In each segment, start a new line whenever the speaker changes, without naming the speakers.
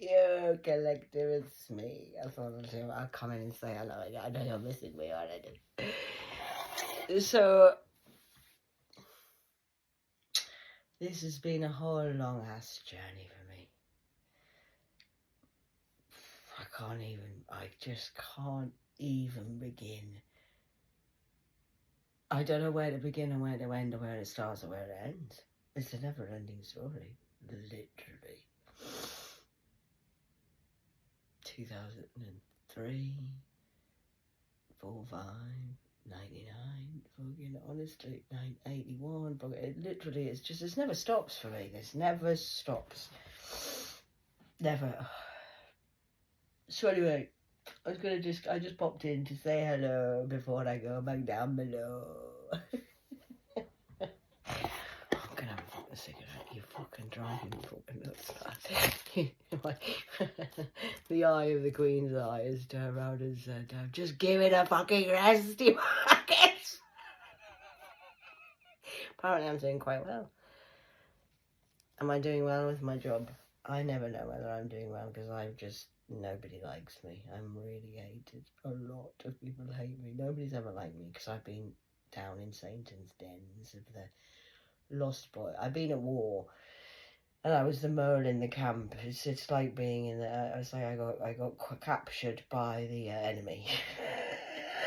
You collective, it's me. That's what I'll do. I'll come in and say hello. I know you're missing me already. So, this has been a whole long ass journey for me. I just can't even begin. I don't know where to begin and where to end or where it starts or where it ends. It's a never ending story. Literally. 2003, 4, 5, 99, fucking honestly, 981, it literally, it never stops for me. This never stops. Never. So anyway, I just popped in to say hello before I go back down below. I'm gonna have a fucking cigarette. You fucking driving me fucking nuts. The eye of the Queen's eye is turned around and said, just give it a fucking rest, you fuckers. Apparently I'm doing quite well. Am I doing well with my job? I never know whether I'm doing well because nobody likes me. I'm really hated. A lot of people hate me. Nobody's ever liked me because I've been down in Satan's dens of the lost boy. I've been at war, and I was the mole in the camp. It's like being in the. I got captured by the enemy.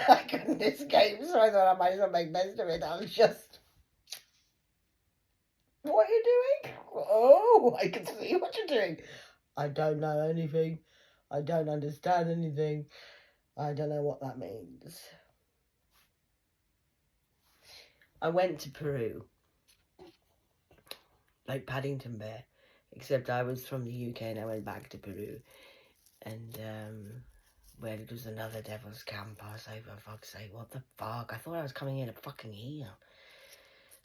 I couldn't escape, so I thought I might as well make best of it. I was just. What are you doing? Oh, I can see what you're doing. I don't know anything. I don't understand anything. I don't know what that means. I went to Peru, like Paddington Bear, except I was from the UK and I went back to Peru. And where it was another devil's camp, I was like, for fuck's sake, what the fuck? I thought I was coming here to fucking heal.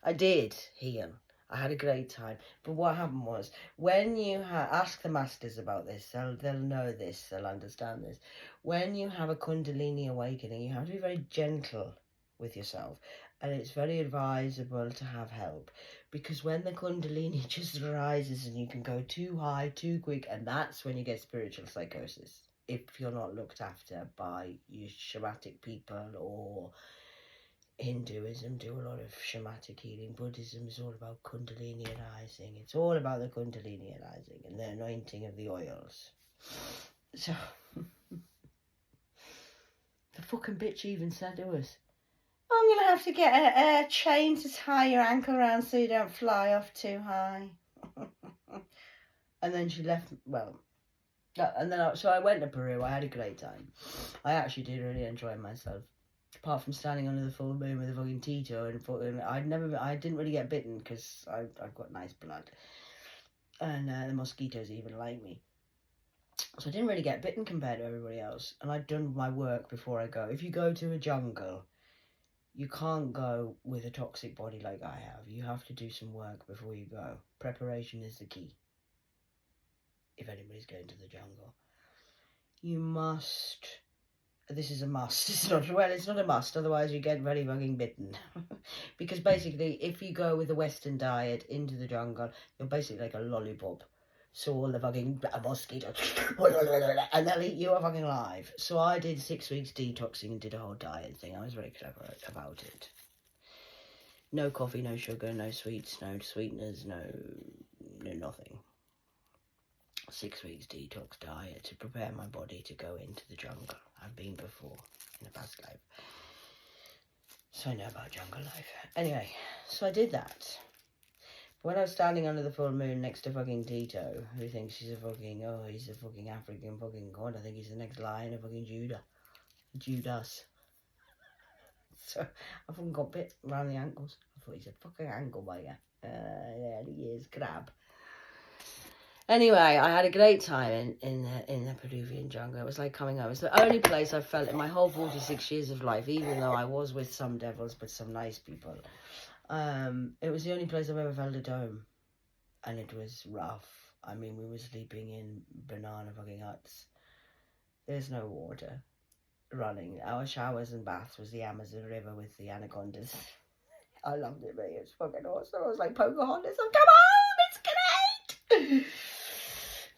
I did heal. I had a great time. But what happened was, when you ask the masters about this, they'll know this, they'll understand this. When you have a Kundalini awakening, you have to be very gentle with yourself. And it's very advisable to have help. Because when the Kundalini just rises and you can go too high, too quick, and that's when you get spiritual psychosis. If you're not looked after by your shamanic people, or Hinduism do a lot of shamanic healing. Buddhism is all about Kundalini-izing. It's all about the Kundalini-izing and the anointing of the oils. So, the fucking bitch even said to us, I'm going to have to get a chain to tie your ankle around so you don't fly off too high. And then she left, so I went to Peru. I had a great time. I actually did really enjoy myself. Apart from standing under the full moon with a fucking Tito and I didn't really get bitten because I've got nice blood. And the mosquitoes even like me. So I didn't really get bitten compared to everybody else. And I'd done my work before I go. If you go to a jungle, you can't go with a toxic body like I have. You have to do some work before you go. Preparation is the key. If anybody's going to the jungle. You must... This is a must. It's not a must, otherwise you get very fucking bitten. Because basically, if you go with a Western diet into the jungle, you're basically like a lollipop. So all the fucking mosquitoes, and they'll eat you fucking alive. So I did 6 weeks detoxing and did a whole diet thing. I was very clever about it. No coffee, no sugar, no sweets, no sweeteners, no nothing. 6 weeks detox diet to prepare my body to go into the jungle. I've been before in a past life, so I know about jungle life. Anyway, so I did that. But when I was standing under the full moon next to fucking Tito, who thinks he's a fucking, he's a fucking African fucking god. I think he's the next lion of fucking Judas. So I fucking got bit around the ankles. I thought he's a fucking ankle biter. Yeah, he is. Crab. Anyway, I had a great time in the Peruvian jungle. It was like coming home. It's the only place I've felt in my whole 46 years of life, even though I was with some devils, but some nice people. It was the only place I've ever felt at home. And it was rough. I mean, we were sleeping in banana fucking huts. There's no water running. Our showers and baths was the Amazon River with the anacondas. I loved it, mate. It was fucking awesome. I was like, Pocahontas, come on, it's great!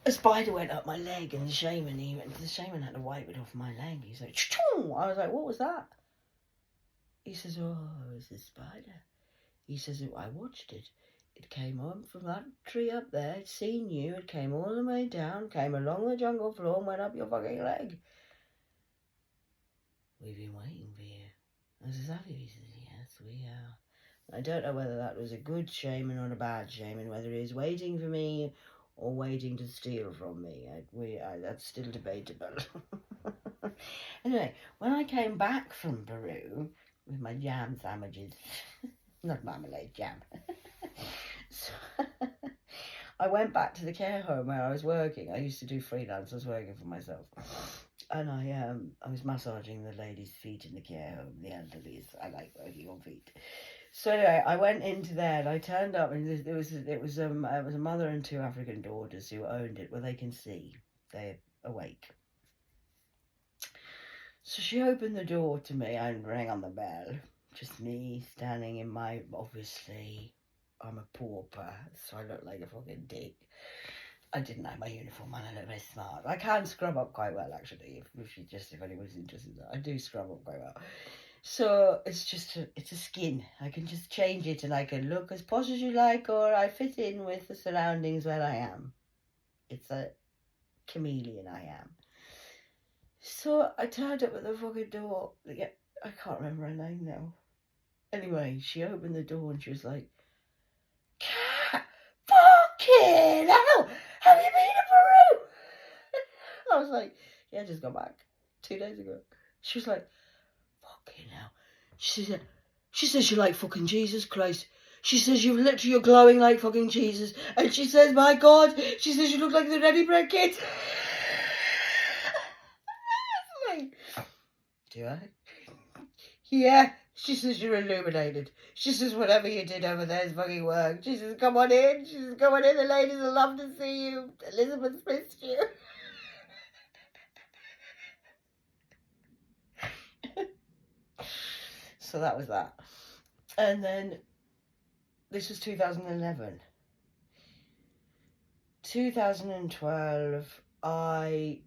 a spider went up my leg, and the shaman had to wipe it off my leg. He's like, Choo! I was like, what was that? He says, oh, it was a spider. He says, I watched it. It came up from that tree up there. It seen you. It came all the way down, came along the jungle floor, and went up your fucking leg. We've been waiting for you. I says, have you? He says, yes, we are. I don't know whether that was a good shaman or a bad shaman, whether he was waiting for me or waiting to steal from me. That's still debatable. Anyway, when I came back from Peru with my jam sandwiches, not marmalade, jam. So, I went back to the care home where I was working. I used to do freelance. I was working for myself. And I was massaging the ladies' feet in the care home, the elderly. I like working on feet. So anyway, I went into there and I turned up, and it was a mother and two African daughters who owned it, where they can see, they're awake. So she opened the door to me and rang on the bell. Just me standing in my, obviously, I'm a pauper, so I look like a fucking dick. I didn't have my uniform on, I look very smart. I can scrub up quite well, actually, if anyone's interested in that. I do scrub up quite well. So it's a skin. I can just change it and I can look as posh as you like, or I fit in with the surroundings where I am. It's a chameleon I am. So I turned up at the fucking door. Yeah, I can't remember her name now. Anyway, she opened the door and she was like, Cat, fucking hell, have you been to Peru? I was like, yeah, I just got back 2 days ago. She was like, fucking hell. She says you're like fucking Jesus Christ. She says you're glowing like fucking Jesus. And she says, my God, she says you look like the Ready Bread Kids. Do I? Yeah. She says you're illuminated. She says whatever you did over there is fucking work. She says come on in. She says come on in. The ladies will love to see you. Elizabeth's missed you. So that was that. And then this was 2011. 2012, I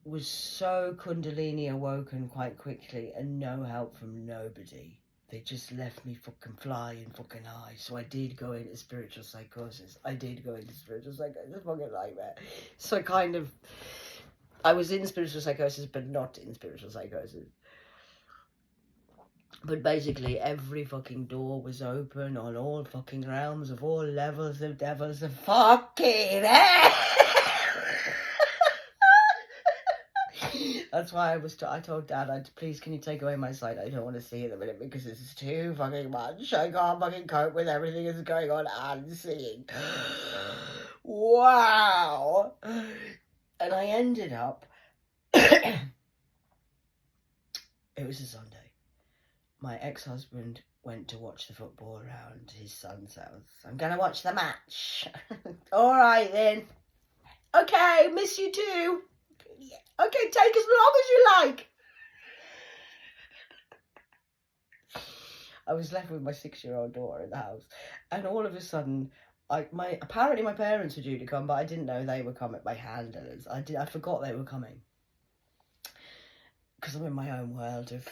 was so Kundalini awoken quite quickly and no help from nobody. They just left me fucking flying fucking high. So I did go into spiritual psychosis. It's a fucking nightmare. So I was in spiritual psychosis, but not in spiritual psychosis. But basically, every fucking door was open on all fucking realms of all levels of devils of fucking hell. That's why I told Dad, please can you take away my sight? I don't want to see it at the minute because this is too fucking much. I can't fucking cope with everything that's going on and seeing. Wow. And I ended up, it was a Sunday. My ex-husband went to watch the football around his son's house. I'm going to watch the match. All right, then. Okay, miss you too. Okay, take as long as you like. I was left with my 6-year-old daughter in the house. And all of a sudden, apparently my parents were due to come, but I didn't know they were coming. My handlers. I forgot they were coming. Because I'm in my own world of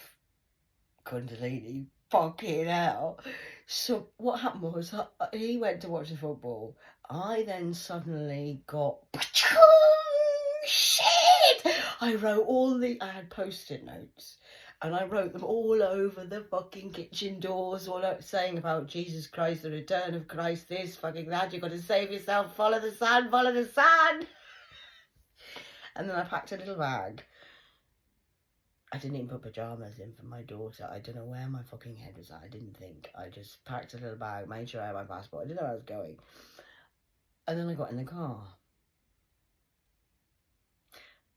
Kundalini, fucking hell. So what happened was he went to watch the football. I then suddenly got shit. I had post-it notes and I wrote them all over the fucking kitchen doors, all out saying about Jesus Christ, the return of Christ, this fucking that, you've got to save yourself, follow the sun, follow the sun. And then I packed a little bag. I didn't even put pyjamas in for my daughter. I don't know where my fucking head was at. I didn't think. I just packed a little bag, made sure I had my passport. I didn't know where I was going. And then I got in the car.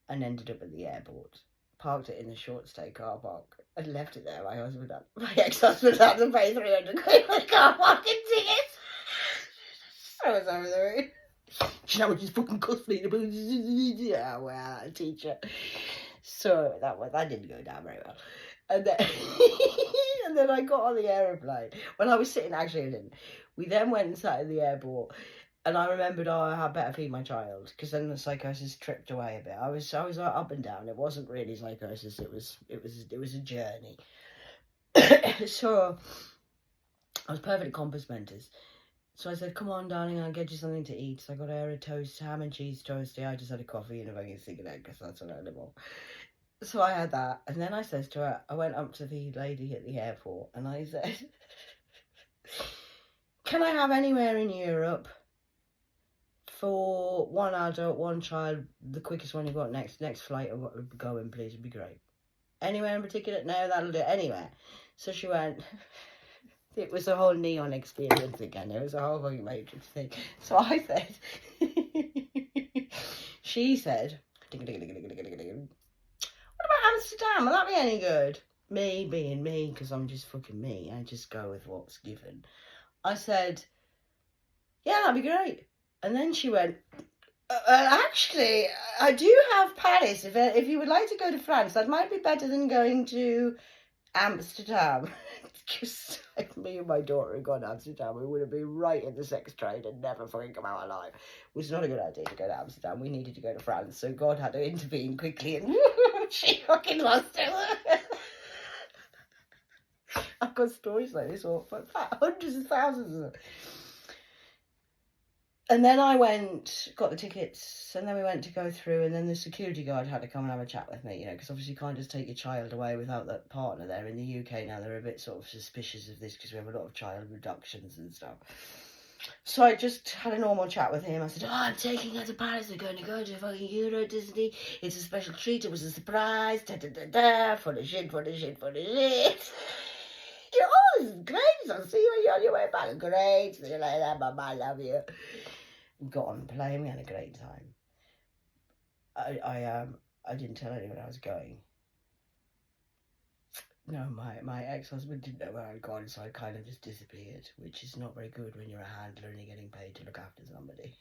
And ended up at the airport. Parked it in the short stay car park. And left it there. My ex-husband had to pay 300 quid for the car parking ticket. I was over the moon. You know what just fucking cost me? Yeah, well, teacher. So that didn't go down very well. And then and then I got on the aeroplane. Well, I was sitting, actually I didn't. We then went and sat in the airport And I remembered, oh, I had better feed my child, because then the psychosis tripped away a bit. I was up and down. It wasn't really psychosis. It was a journey. So I was perfectly compass mentis. So I said, come on, darling, I'll get you something to eat. So I got her a toast, ham and cheese toasty. I just had a coffee and a fucking cigarette, because that's what I live on. So I had that. And then I says to her, I went up to the lady at the airport and I said, can I have anywhere in Europe for one adult, one child, the quickest one you got, next flight going, please, would be great. Anywhere in particular? No, that'll do. Anywhere. So she went... It was a whole neon experience again. It was a whole fucking Matrix thing. So I said... She said... What about Amsterdam? Will that be any good? Me being me, because I'm just fucking me. I just go with what's given. I said... Yeah, that'd be great. And then she went... actually, I do have Paris. If you would like to go to France, that might be better than going to Amsterdam. Just like me and my daughter had gone to Amsterdam, we would have been right in the sex trade and never fucking come out alive. It was not a good idea to go to Amsterdam. We needed to go to France, so God had to intervene quickly, and she fucking lost it. I've got stories like this, or hundreds of thousands of them. And then I got the tickets, and then we went to go through, and then the security guard had to come and have a chat with me, because obviously you can't just take your child away without that partner there. In the UK now, they're a bit sort of suspicious of this, because we have a lot of child reductions and stuff. So I just had a normal chat with him. I said, I'm taking her to Paris, we're going to go to fucking Euro Disney, it's a special treat, it was a surprise, full of shit. Oh, this is great, I'll see you on your way back. Great, see you later, Mum, I love you. We got on the plane, we had a great time. I didn't tell anyone I was going. No, my ex-husband didn't know where I'd gone, so I kind of just disappeared, which is not very good when you're a handler and you're getting paid to look after somebody.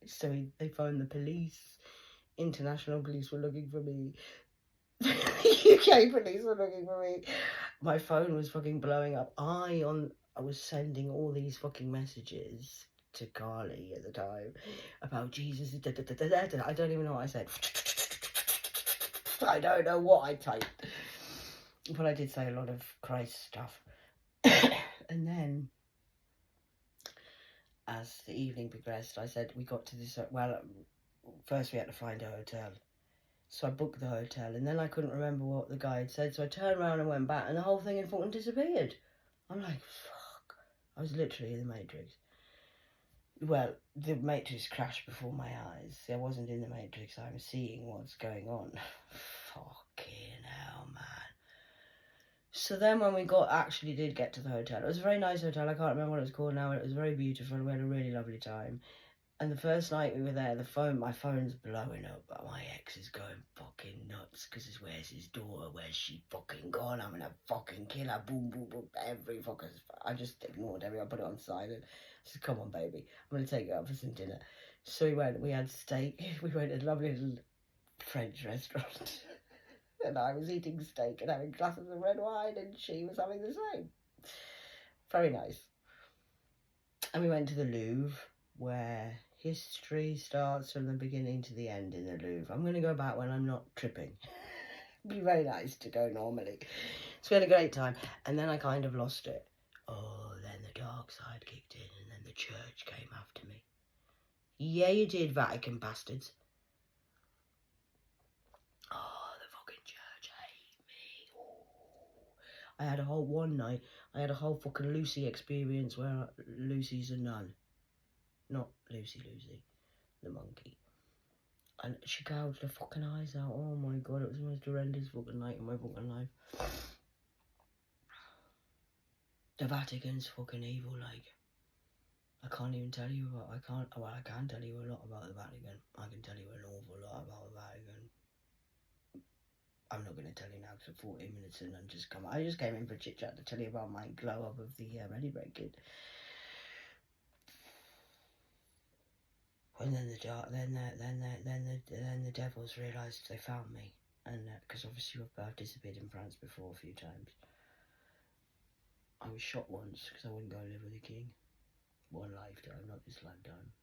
So they phoned the police. International police were looking for me. UK police were looking for me. My phone was fucking blowing up. I was sending all these fucking messages to Carly at the time about Jesus. I don't even know what I said. I don't know what I typed. But I did say a lot of Christ stuff. And then, as the evening progressed, I said, we got to this... Well, first we had to find a hotel. So I booked the hotel, and then I couldn't remember what the guy had said, so I turned around and went back, and the whole thing had fucking disappeared. I'm like, fuck. I was literally in the Matrix. Well, the Matrix crashed before my eyes. I wasn't in the Matrix, I was seeing what's going on. Fucking hell, man. So then when we actually did get to the hotel, it was a very nice hotel, I can't remember what it was called now, it was very beautiful, we had a really lovely time. And the first night we were there, my phone's blowing up, but my ex is going fucking nuts, because where's his daughter, where's she fucking gone, I'm gonna fucking kill her, boom, boom, boom, every fucking... I just ignored everyone, I put it on silent. I said, come on, baby, I'm gonna take you out for some dinner. So we had steak, we went to a lovely little French restaurant, and I was eating steak and having glasses of red wine, and she was having the same. Very nice. And we went to the Louvre, where history starts from the beginning to the end in the Louvre. I'm going to go back when I'm not tripping. It'd be very nice to go normally. So we had a great time, and then I kind of lost it. Oh, then the dark side kicked in, and then the church came after me. Yeah, you did, Vatican bastards. Oh, the fucking church hate me. Oh. I had a whole fucking Lucy experience where Lucy's a nun. Not Lucy, the monkey. And she gouged her fucking eyes out. Oh my god, it was the most horrendous fucking night in my fucking life. The Vatican's fucking evil, like. I can't even tell you about, I can tell you a lot about the Vatican. I can tell you an awful lot about the Vatican. I'm not going to tell you now because 40 minutes in and I just came in for a chit chat to tell you about my glow up of the Ready Break Kid. And then the devils realised they found me, and because obviously I've disappeared in France before a few times. I was shot once because I wouldn't go live with the king. one lifetime, not this lifetime.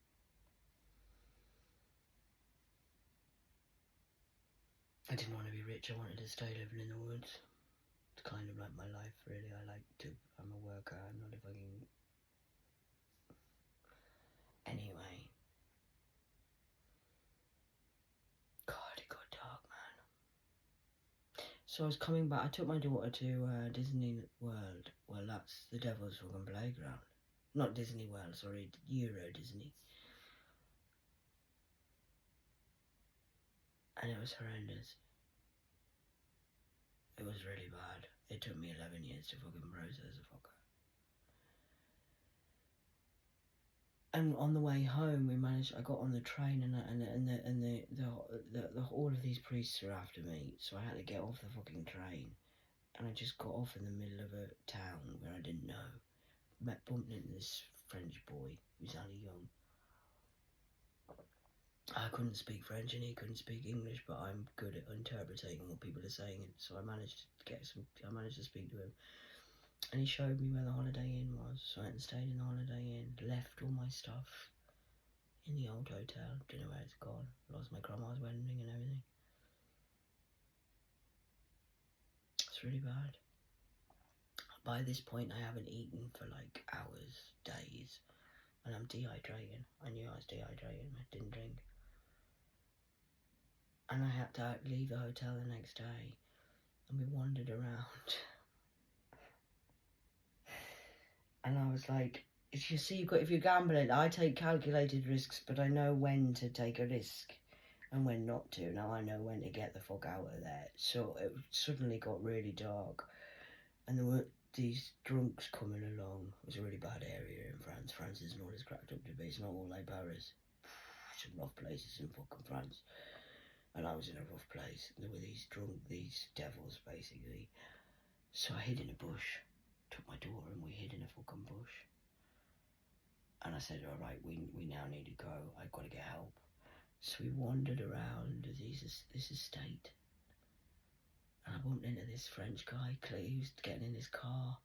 I didn't want to be rich, I wanted to stay living in the woods. It's kind of like my life, really. I'm a worker, I'm not a fucking... Anyway. God, it got dark, man. So I was coming back, I took my daughter to Disney World. Well, that's the devil's fucking playground. Not Disney World, sorry, Euro Disney. And it was horrendous. It was really bad. It took me 11 years to fucking process a fucker. And on the way home, I got on the train and all of these priests were after me, so I had to get off the fucking train. And I just got off in the middle of a town where I didn't know. Bumped into this French boy who was only young. I couldn't speak French and he couldn't speak English, but I'm good at interpreting what people are saying, so I managed to speak to him. And he showed me where the Holiday Inn was, so I went and stayed in the Holiday Inn, left all my stuff in the old hotel, don't know where it's gone, lost my grandma's wedding ring and everything. It's really bad. By this point I haven't eaten for like hours, days, and I'm dehydrating. I knew I was dehydrating, I didn't drink. And I had to leave the hotel the next day, and we wandered around. And I was like, you see, if you're gambling, I take calculated risks, but I know when to take a risk and when not to. Now I know when to get the fuck out of there. So it suddenly got really dark, and there were these drunks coming along. It was a really bad area in France. France isn't all it's cracked up to be. It's not all like Paris. Some rough places in fucking France. And I was in a rough place. There were these devils, basically. So I hid in a bush, took my daughter, and we hid in a fucking bush. And I said, all right, we now need to go. I've got to get help. So we wandered around this estate. And I bumped into this French guy, Clay, who's getting in his car.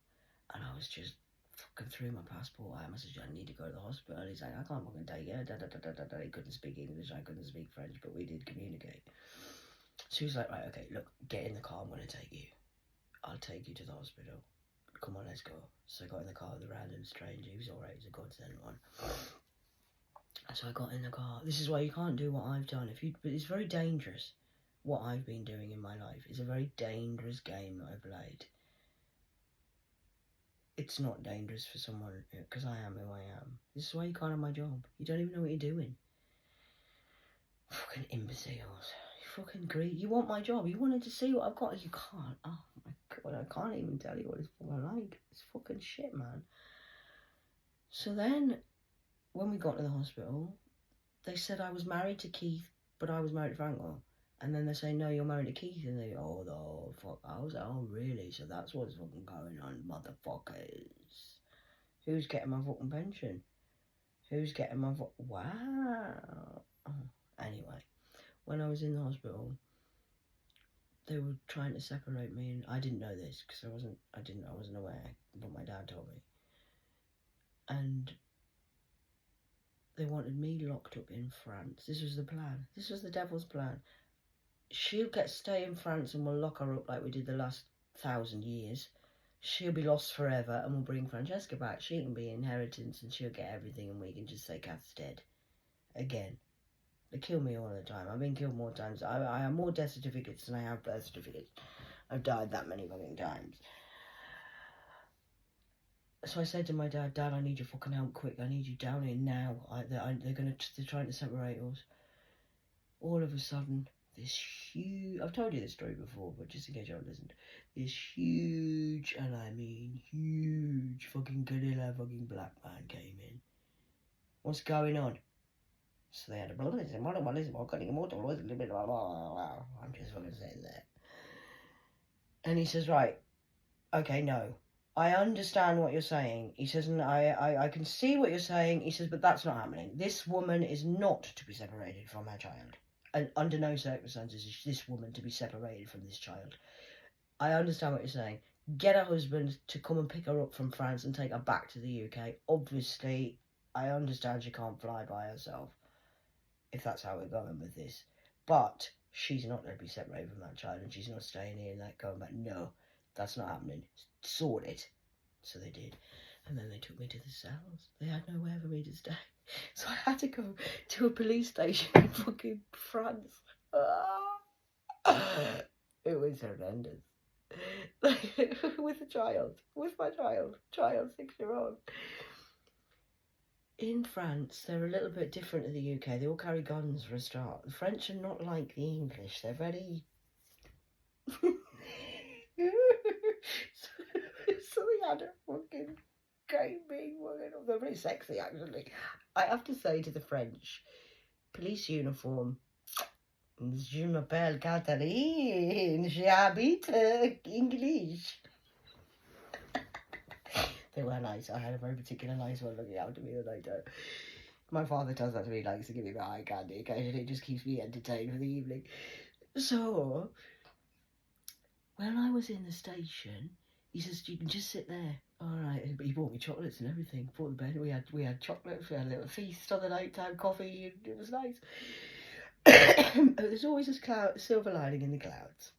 And I was just fucking threw my passport at him. I said, I need to go to the hospital. He's like, I can't fucking take you. He couldn't speak English, I couldn't speak French, but we did communicate. So he was like, right, okay, look, get in the car, I'm going to take you. I'll take you to the hospital. Come on, let's go. So I got in the car with a random stranger. He was alright, he was a godsend one. So I got in the car. This is why you can't do what I've done. But it's very dangerous, what I've been doing in my life. It's a very dangerous game that I've played. It's not dangerous for someone, because I am who I am. This is why you can't have my job. You don't even know what you're doing. Fucking imbeciles. You fucking greedy. You want my job. You wanted to see what I've got. You can't. Oh my god, I can't even tell you what it's fucking like. It's fucking shit, man. So then, when we got to the hospital, they said I was married to Keith, but I was married to Franco. And then they say, no, you're married to Keith. And they go, oh, fuck. I was like, oh, really? So that's what's fucking going on, motherfuckers. Who's getting my fucking pension? Who's getting my wow. Oh. Anyway, when I was in the hospital, they were trying to separate me, and I didn't know this, because I wasn't aware, but my dad told me. And they wanted me locked up in France. This was the plan. This was the devil's plan. She'll stay in France and we'll lock her up like we did the last 1,000 years. She'll be lost forever and we'll bring Francesca back. She can be inheritance and she'll get everything and we can just say Kath's dead. Again. They kill me all the time. I've been killed more times. I have more death certificates than I have birth certificates. I've died that many fucking times. So I said to my dad, Dad, I need your fucking help quick. I need you down here now. They're trying to separate us. All of a sudden, this huge, I've told you this story before, but just in case you haven't listened, this huge, and I mean huge, fucking gorilla fucking black man came in. What's going on? So they had a I'm just fucking sitting there. And he says, right, okay, no. I understand what you're saying. He says, and I can see what you're saying. He says, but that's not happening. This woman is not to be separated from her child. And under no circumstances is this woman to be separated from this child. I understand what you're saying. Get her husband to come and pick her up from France and take her back to the UK. Obviously, I understand she can't fly by herself, if that's how we're going with this. But she's not going to be separated from that child, and she's not staying here and like going back. No, that's not happening. Sort it. So they did. And then they took me to the cells. They had nowhere for me to stay. So I had to go to a police station in fucking France. It was horrendous. With a child. With my child. 6-year-old. In France, they're a little bit different to the UK. They all carry guns for a start. The French are not like the English. They're very... so they had a fucking great big woman. They're very sexy, actually. I have to say to the French, police uniform, je m'appelle Catherine, j'habite English. They were nice. I had a very particular nice one looking out at me the night. My father does that to me, likes to give me the eye candy occasionally. It just keeps me entertained for the evening. So, when I was in the station, he says, you can just sit there. All right. But he bought me chocolates and everything. Bought the bed. We had chocolates. We had a little feast on the night time, coffee. And it was nice. There's always this silver lining in the clouds.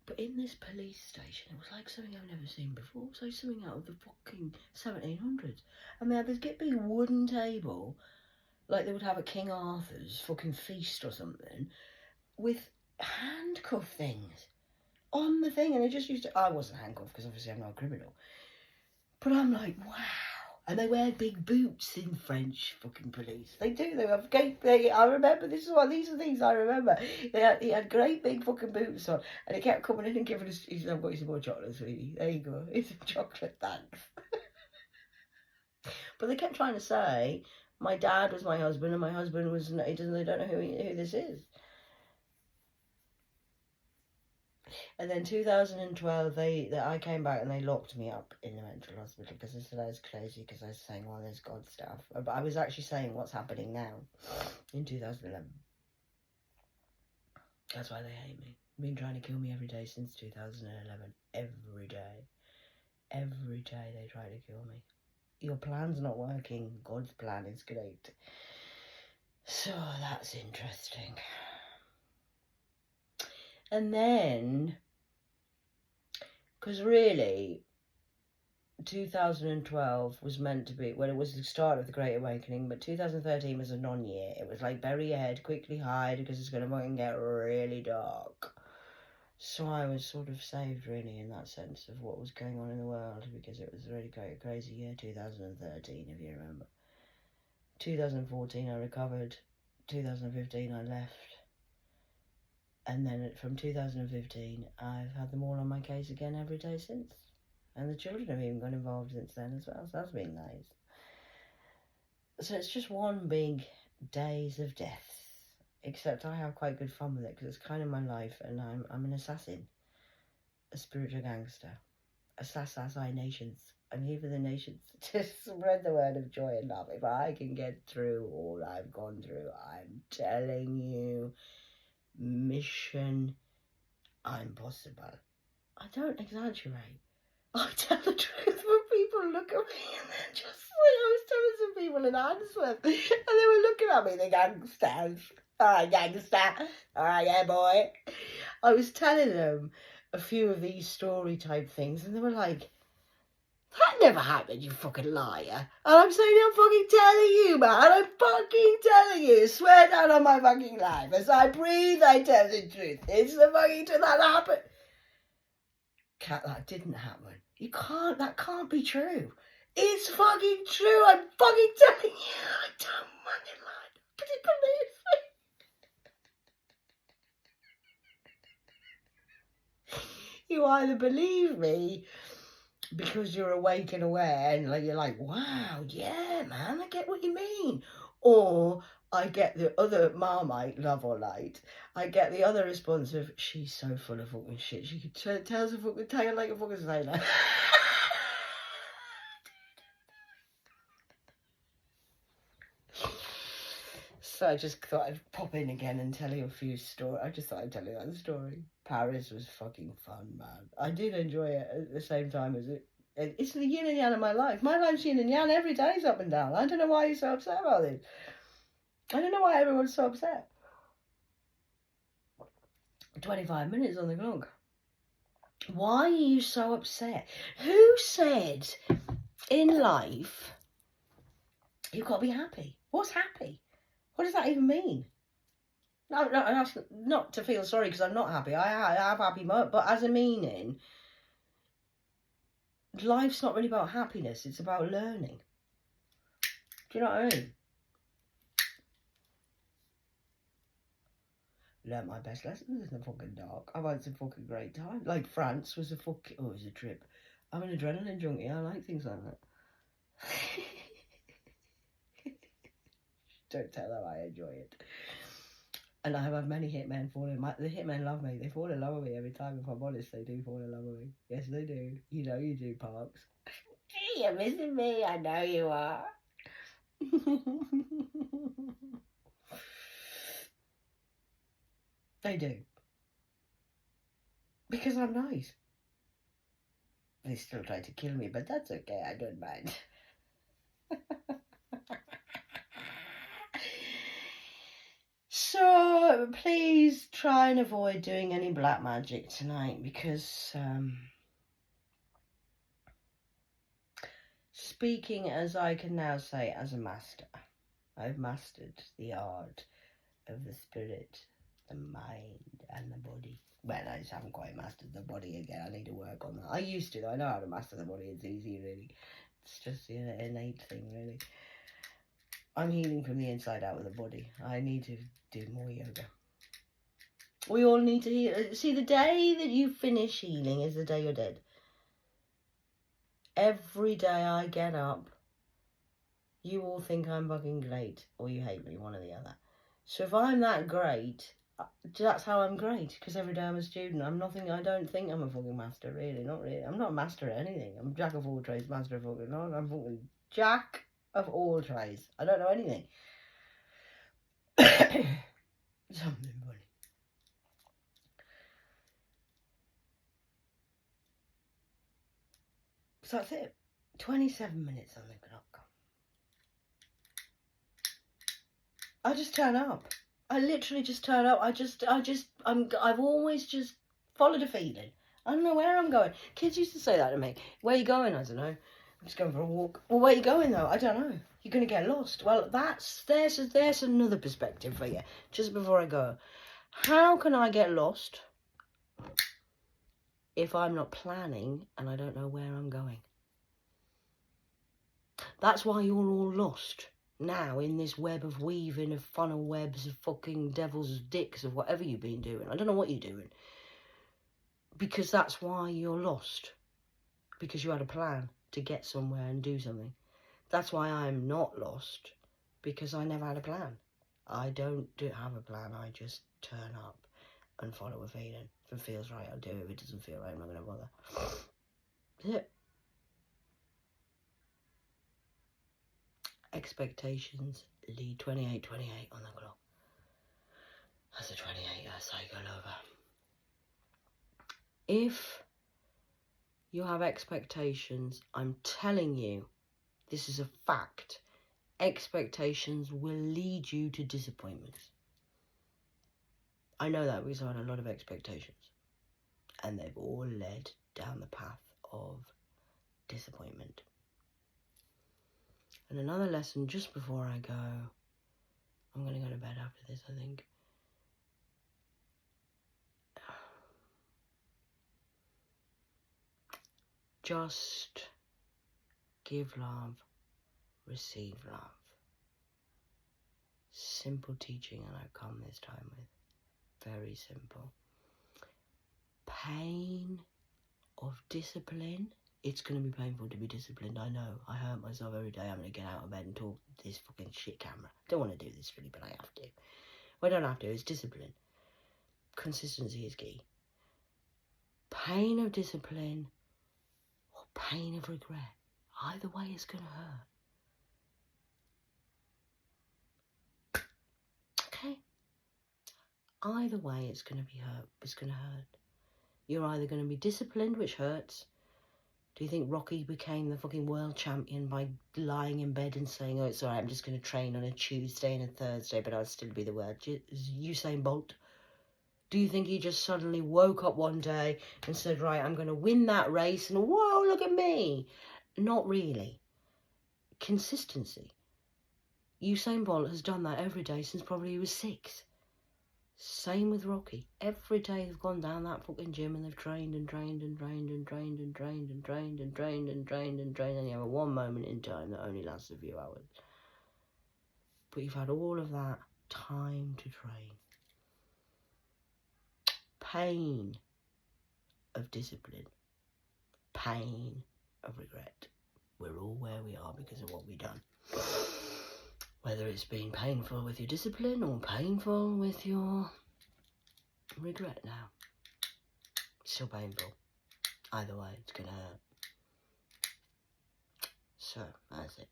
But in this police station, it was like something I've never seen before. It was like something out of the fucking 1700s. And they had this big wooden table, like they would have at King Arthur's fucking feast or something, with handcuff things on the thing. And they just used to... I wasn't handcuffed because obviously I'm not a criminal. But I'm like, wow. And they wear big boots in French fucking police. They do. They have great. I remember, this is one. These are things I remember. He had great big fucking boots on, and he kept coming in and giving us. He said, "I've got you some more chocolate, sweetie. There you go. It's some chocolate, thanks." But they kept trying to say my dad was my husband, and my husband was. They don't know who this is. And then 2012, I came back and they locked me up in the mental hospital because they said I was crazy because I was saying all this God stuff. But I was actually saying what's happening now in 2011. That's why they hate me. They've been trying to kill me every day since 2011. Every day. Every day they try to kill me. Your plan's not working. God's plan is great. So that's interesting. And then, because really, 2012 was meant to be, well, it was the start of the Great Awakening, but 2013 was a non-year. It was like, bury your head, quickly hide, because it's going to fucking get really dark. So I was sort of saved, really, in that sense of what was going on in the world, because it was a really crazy year, 2013, if you remember. 2014, I recovered. 2015, I left. And then from 2015, I've had them all on my case again every day since. And the children have even got involved since then as well, so that's been nice. So it's just one big days of death. Except I have quite good fun with it, because it's kind of my life, and I'm an assassin. A spiritual gangster. Assassinations. I'm here for the nations to spread the word of joy and love. If I can get through all I've gone through, I'm telling you... Mission impossible. I don't exaggerate. I tell the truth when people look at me, and they're just like, I was telling some people in Handsworth, and they were looking at me, the gangsters. Alright, gangster. Alright, yeah, boy. I was telling them a few of these story type things, and they were like, that never happened, you fucking liar. And I'm saying, I'm fucking telling you, man. I'm fucking telling you. Swear down on my fucking life. As I breathe, I tell the truth. It's the fucking truth that happened. Cat, that didn't happen. That can't be true. It's fucking true. I'm fucking telling you. I don't fucking lie. Could you believe me? You either believe me because you're awake and aware, and like you're like, wow, yeah, man, I get what you mean. Or I get the other Marmite, love or light. I get the other response of, she's so full of fucking shit. She could tell us a fucking tale like a fucking sailor. So I just thought I'd pop in again and tell you a few stories. I just thought I'd tell you that story. Paris was fucking fun, man. I did enjoy it at the same time as it It's the yin and yang of my life. My life's yin and yang. Every day's up and down. I don't know why you're so upset about this. I don't know why everyone's so upset. 25 minutes on the clock. Why are you so upset? Who said in life you've got to be happy? What's happy? What does that even mean? No, that's not to feel sorry because I'm not happy. I have happy moments, but as a meaning, life's not really about happiness. It's about learning. Do you know what I mean? Learned my best lessons in the fucking dark. I've had some fucking great time. Like France was a fucking... Oh, it was a trip. I'm an adrenaline junkie. I like things like that. Don't tell them I enjoy it. And I have had many hitmen fall in. The hitmen love me. They fall in love with me every time. If I'm honest, they do fall in love with me. Yes, they do. You know you do, Parks. You're missing me. I know you are. They do. Because I'm nice. They still try to kill me, but that's okay. I don't mind. So, please try and avoid doing any black magic tonight because, speaking as I can now say as a master, I've mastered the art of the spirit, the mind, and the body. Well, I just haven't quite mastered the body again. I need to work on that. I used to, though. I know how to master the body. It's easy, really. It's just an innate thing, really. I'm healing from the inside out with the body. I need to do more yoga. We all need to heal. See, the day that you finish healing is the day you're dead. Every day I get up, you all think I'm fucking great, or you hate me, one or the other. So if I'm that great, that's how I'm great, because every day I'm a student. I'm nothing. I don't think I'm a fucking master, really. Not really. I'm not a master at anything. I'm jack of all trades, master of fucking none. I'm fucking jack of all trades. I don't know anything. Something funny. So that's it. 27 minutes on the clock. I just turn up. I literally just turn up. I've always just followed a feeling. I don't know where I'm going. Kids used to say that to me. Where are you going? I don't know. I'm just going for a walk. Well, where are you going though? I don't know. You're going to get lost. Well, there's another perspective for you. Just before I go. How can I get lost if I'm not planning and I don't know where I'm going? That's why you're all lost now in this web of weaving of funnel webs of fucking devil's dicks of whatever you've been doing. I don't know what you're doing. Because that's why you're lost. Because you had a plan to get somewhere and do something. That's why I'm not lost. Because I never had a plan. I don't have a plan. I just turn up and follow a feeling. If it feels right, I'll do it. If it doesn't feel right, I'm not going to bother. That's it. Expectations lead 28 on the clock. That's a 28, that's how you go over. If you have expectations, I'm telling you, this is a fact, expectations will lead you to disappointments. I know that because I had a lot of expectations. And they've all led down the path of disappointment. And another lesson just before I go, I'm going to go to bed after this, I think. Just give love, receive love. Simple teaching, and I've come this time with. Very simple. Pain of discipline. It's going to be painful to be disciplined, I know. I hurt myself every day having to get out of bed and talk to this fucking shit camera. Don't want to do this really, but I have to. Well, I don't have to, it's discipline. Consistency is key. Pain of discipline or pain of regret. Either way it's going to hurt. Okay? Either way it's going to be hurt. It's going to hurt. You're either going to be disciplined, which hurts, Do you think Rocky became the fucking world champion by lying in bed and saying, oh, it's all right, I'm just going to train on a Tuesday and a Thursday, but I'll still be the world? Usain Bolt? Do you think he just suddenly woke up one day and said, right, I'm going to win that race and whoa, look at me? Not really. Consistency. Usain Bolt has done that every day since probably he was 6. Same with Rocky. Every day they've gone down that fucking gym and they've trained and trained and trained and trained and trained and trained and trained and trained and trained, and you have a one moment in time that only lasts a few hours. But you've had all of that time to train. Pain of discipline. Pain of regret. We're all where we are because of what we've done. Whether it's been painful with your discipline or painful with your regret now. Still painful. Either way, it's gonna hurt. So, that's it.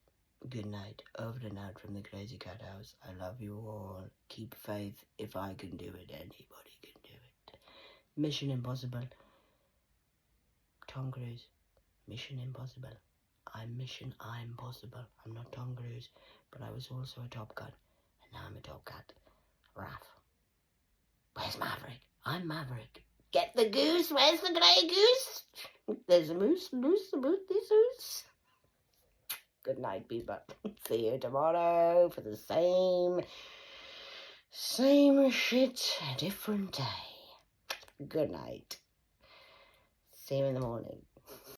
Good night. Over and out from the Crazy Cat House. I love you all. Keep faith. If I can do it, anybody can do it. Mission Impossible. Tom Cruise. Mission Impossible. I'm Impossible. I'm not Tom Cruise, but I was also a Top Gun, and now I'm a Top Cat. Raph. Where's Maverick? I'm Maverick. Get the goose. Where's the grey goose? There's a moose. Good night, people. See you tomorrow for the same shit, different day. Good night. See you in the morning.